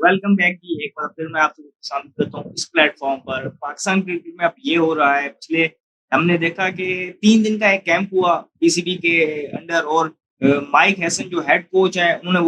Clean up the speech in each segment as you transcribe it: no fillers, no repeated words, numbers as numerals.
Welcome back जी। एक बार फिर मैं आपसे शामिल करता हूँ इस प्लेटफ़ॉर्म पर। पाकिस्तान क्रिकेट में अब ये हो रहा है, पिछले हमने देखा कि 3 दिन का एक कैंप हुआ पीसीबी के अंडर, और माइक हैसन जो हेड कोच हैं, उन्होंने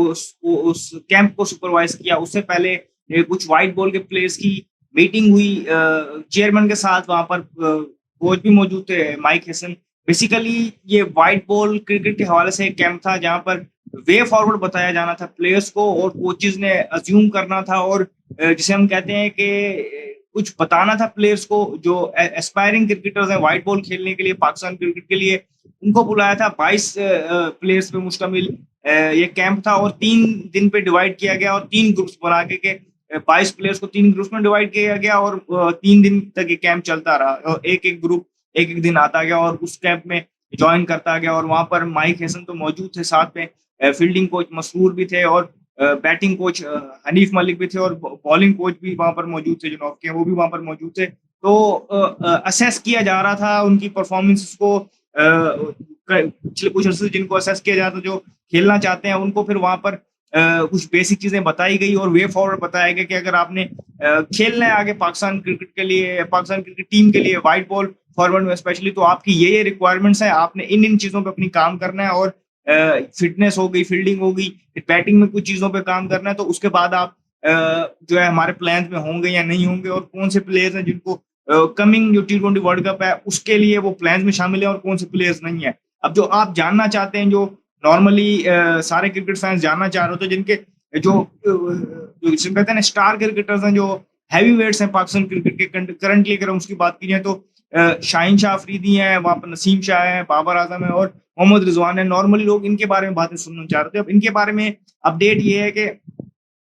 उस कैंप को सुपरवाइज़ किया। उससे पहले कुछ व्हाइट बॉल के प्लेयर्स की मीटिंग हुई चेयरमैन के साथ। वहाँ पर कोच भी मौजूद थे, माइक हैसन। बेसिकली ये व्हाइट बॉल क्रिकेट के हवाले से एक कैंप था, जहाँ पर वे फॉरवर्ड बताया जाना था प्लेयर्स को, और कोचेज ने अज्यूम करना था, और जिसे हम कहते हैं कि कुछ बताना था प्लेयर्स को जो एस्पायरिंग क्रिकेटर्स हैं व्हाइट बॉल खेलने के लिए, पाकिस्तान क्रिकेट के लिए। उनको बुलाया था। 22 प्लेयर्स पे मुश्तमिल ये कैंप था, और 3 दिन पे डिवाइड किया गया, और 3 ग्रुप्स बना के 22 प्लेयर्स को 3 ग्रुप्स में डिवाइड किया गया, और 3 दिन तक ये कैंप चलता रहा, और एक एक ग्रुप एक एक दिन आता गया और उस कैंप में ज्वाइन करता गया। और वहां पर माइक हैसन तो मौजूद थे साथ में, फील्डिंग कोच मसरूर भी थे, और बैटिंग कोच हनीफ मलिक भी थे, और बॉलिंग कोच भी वहां पर मौजूद थे, जो नॉफ के वो भी वहां पर मौजूद थे। तो असेस किया जा रहा था उनकी परफॉर्मेंस को। पिछले कुछ अर्से से जिनको असेस किया जा रहा था, जो खेलना चाहते हैं उनको फिर वहां पर कुछ बेसिक चीजें बताई गई, और वे फॉरवर्ड बताया गया कि अगर आपने खेलना है आगे पाकिस्तान क्रिकेट के लिए, पाकिस्तान क्रिकेट टीम के लिए व्हाइट बॉल फॉरवर्ड में स्पेशली, तो आपकी ये रिक्वायरमेंट्स है, आपने इन इन चीजों पे अपनी काम करना है, और फिटनेस हो गई, फील्डिंग हो गई, बैटिंग में कुछ चीजों पे काम करना है। तो उसके बाद आप जो है हमारे प्लान में होंगे या नहीं होंगे, और कौन से प्लेयर्स हैं जिनको कमिंग जो T20 वर्ल्ड कप है उसके लिए वो प्लान में शामिल है, और कौन से प्लेयर्स नहीं है। अब जो आप जानना चाहते हैं, जो नॉर्मली सारे क्रिकेट फैंस जानना चाह रहे होते हैं, जिनके जो जिसे कहते हैं ना स्टार क्रिकेटर्स हैं, जो हैवी वेट्स हैं पाकिस्तान क्रिकेट के करंटली, अगर हम उसकी बात की जाए तो शाहीन शाह अफरीदी हैं, वहाँ पर नसीम शाह है, बाबर आजम है, और मोहम्मद रिजवान है। नॉर्मली लोग इनके बारे में बातें सुनना चाह रहे थे। अब इनके बारे में अपडेट ये है कि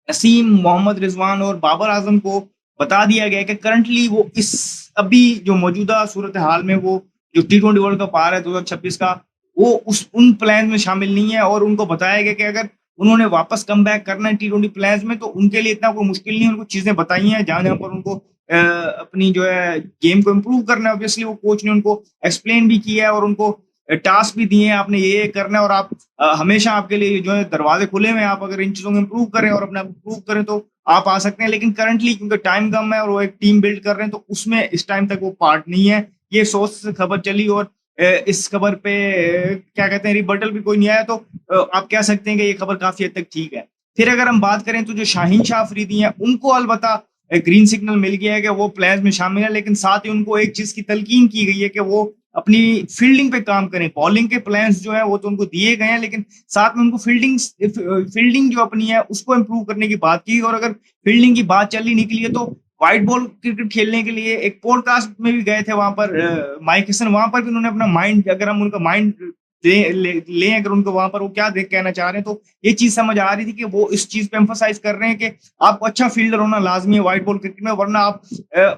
नसीम, मोहम्मद रिजवान और बाबर आजम को बता दिया गया है कि करंटली वो इस अभी जो मौजूदा सूरत हाल में, वो जो T20 वर्ल्ड कप आ रहा है 2026 का, वो उस उन प्लान में शामिल नहीं है। और उनको बताया गया कि अगर उन्होंने वापस कम बैक करना है T20 प्लान में, तो उनके लिए इतना कोई मुश्किल नहीं है। उनको चीजें बताई हैं जहां जहां पर उनको अपनी जो है गेम को इम्प्रूव करना है। ऑब्वियसली वो कोच ने उनको एक्सप्लेन भी किया है, और उनको टास्क भी दिए हैं, आपने ये करना है, और आप हमेशा आपके लिए जो है दरवाजे खुले हुए हैं। आप अगर इन चीजों में इम्प्रूव करें और अपना इम्प्रूव करें तो आप आ सकते हैं। लेकिन करंटली क्योंकि टाइम कम है और वो एक टीम बिल्ड कर रहे हैं, तो उसमें इस टाइम तक वो पार्ट नहीं है। ये सोर्स से खबर चली, और इस खबर पे क्या कहते हैं, रिबटल भी कोई नहीं आया, तो आप कह सकते हैं कि ये खबर काफी हद तक ठीक है। फिर अगर हम बात करें तो जो शाहीन शाह अफरीदी हैं, उनको अलबत्ता ग्रीन सिग्नल मिल गया है कि वो प्लान्स में शामिल है, लेकिन साथ ही उनको एक चीज की तलकीन की गई है कि वो अपनी फील्डिंग पे काम करें। बॉलिंग के प्लान्स जो है वो तो उनको दिए गए हैं, लेकिन साथ में उनको फील्डिंग जो अपनी है उसको इम्प्रूव करने की बात की। और अगर फील्डिंग की बात चली निकली है, तो व्हाइट बॉल क्रिकेट खेलने के लिए एक पॉडकास्ट में भी गए थे वहां पर माइक हैसन। वहां पर भी उन्होंने अपना माइंड, अगर हम उनका माइंड ले अगर उनको वहां पर वो क्या देख कहना चाह रहे हैं, तो ये चीज समझ आ रही थी कि वो इस चीज पे एम्फोसाइज कर रहे हैं कि आपको अच्छा फील्डर होना लाजमी है व्हाइट बॉल क्रिकेट में, वरना आप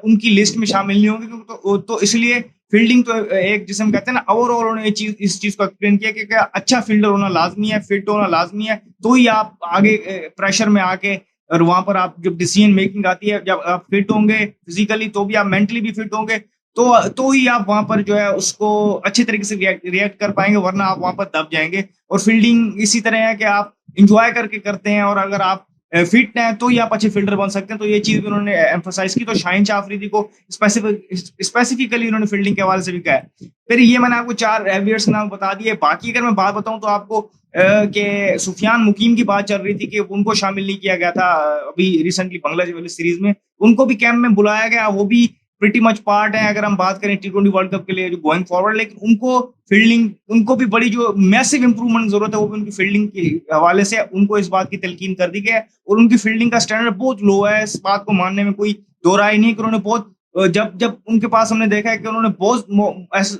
उनकी लिस्ट में शामिल नहीं होंगे। तो इसलिए फील्डिंग तो एक जिसे हम कहते हैं ना, ओवरऑल उन्होंने इस चीज को एक्सप्लेन किया कि क्या अच्छा फील्डर होना लाजमी है, फिट होना लाजमी है, तो ही आप आगे प्रेशर में आके, और वहां पर आप जब डिसीजन मेकिंग आती है, जब आप फिट होंगे फिजिकली, तो भी आप मेंटली भी फिट होंगे, तो ही आप वहां पर जो है उसको अच्छे तरीके से रिएक्ट कर पाएंगे, वरना आप वहां पर दब जाएंगे। और फील्डिंग इसी तरह है कि आप इंजॉय करके करते हैं, और अगर आप फिट हैं तो ही आप अच्छे फील्डर बन सकते हैं। तो ये चीज भी उन्होंने एम्फोसाइज की। तो शाहीन शाह अफरीदी को स्पेसिफिकली उन्होंने फील्डिंग के हवाले से भी कहा है। फिर ये मैंने आपको 4 एवियर्स नाम बता दिए। बाकी अगर मैं बात बताऊं तो आपको कि सुफियान मुकीम की बात चल रही थी कि उनको शामिल नहीं किया गया था अभी रिसेंटली बांग्लादेश वाली सीरीज में। उनको भी कैंप में बुलाया गया, वो भी प्रिटी मच पार्ट है अगर हम बात करें T20 वर्ल्ड कप के लिए जो गोइंग फॉरवर्ड। लेकिन उनको फील्डिंग, उनको भी बड़ी जो मैसिव इंप्रूवमेंट जरूरत है, वो भी उनकी फील्डिंग के हवाले से उनको इस बात की तलकीन कर दी गई है। और उनकी फील्डिंग का स्टैंडर्ड बहुत लो है, इस बात को मानने में कोई दो राय नहीं है कि उन्होंने बहुत जब जब उनके पास हमने देखा है कि उन्होंने बहुत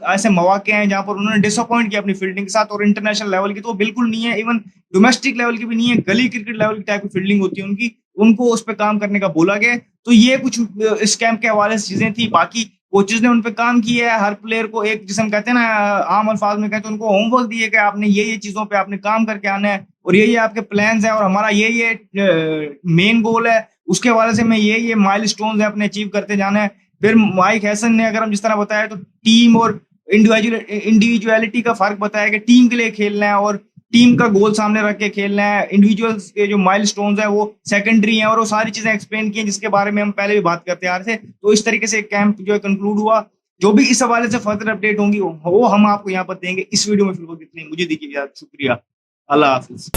ऐसे मौके हैं जहां पर उन्होंने डिसअपॉइंट किया अपनी फील्डिंग के साथ। और इंटरनेशनल लेवल की तो बिल्कुल नहीं है, इवन डोमेस्टिक लेवल की भी नहीं है, गली क्रिकेट लेवल की टाइप की फील्डिंग होती है उनकी, उनको उस पर काम करने का बोला गया। तो ये कुछ इस कैंप के हवाले से चीजें थी। बाकी कोचेज ने उन पे काम किया है। हर प्लेयर को एक, जिसम कहते हैं ना आम अल्फाज में कहते हैं, उनको होमवर्क दिए कि आपने ये चीजों पे आपने काम करके आना है, और ये आपके प्लान्स हैं, और हमारा ये मेन गोल है, उसके हवाले से मैं ये माइलस्टोन्स है अपने अचीव करते जाना है। फिर माइक हैसन ने, अगर हम जिस तरह बताया, तो टीम और इंडिविजुअलिटी का फर्क बताया कि टीम के लिए खेलना है और टीम का गोल सामने रख के खेलना है, इंडिविजुअल्स के जो माइलस्टोन्स है वो सेकेंडरी हैं, और वो सारी चीजें एक्सप्लेन की हैं जिसके बारे में हम पहले भी बात करते आ रहे थे। तो इस तरीके से कैंप जो है कंक्लूड हुआ। जो भी इस हवाले से फर्दर अपडेट होंगी वो हम आपको यहाँ पर देंगे। इस वीडियो में फिलहाल इतनी, मुझे दीजिए इजाजत, शुक्रिया, अल्लाह हाफिज।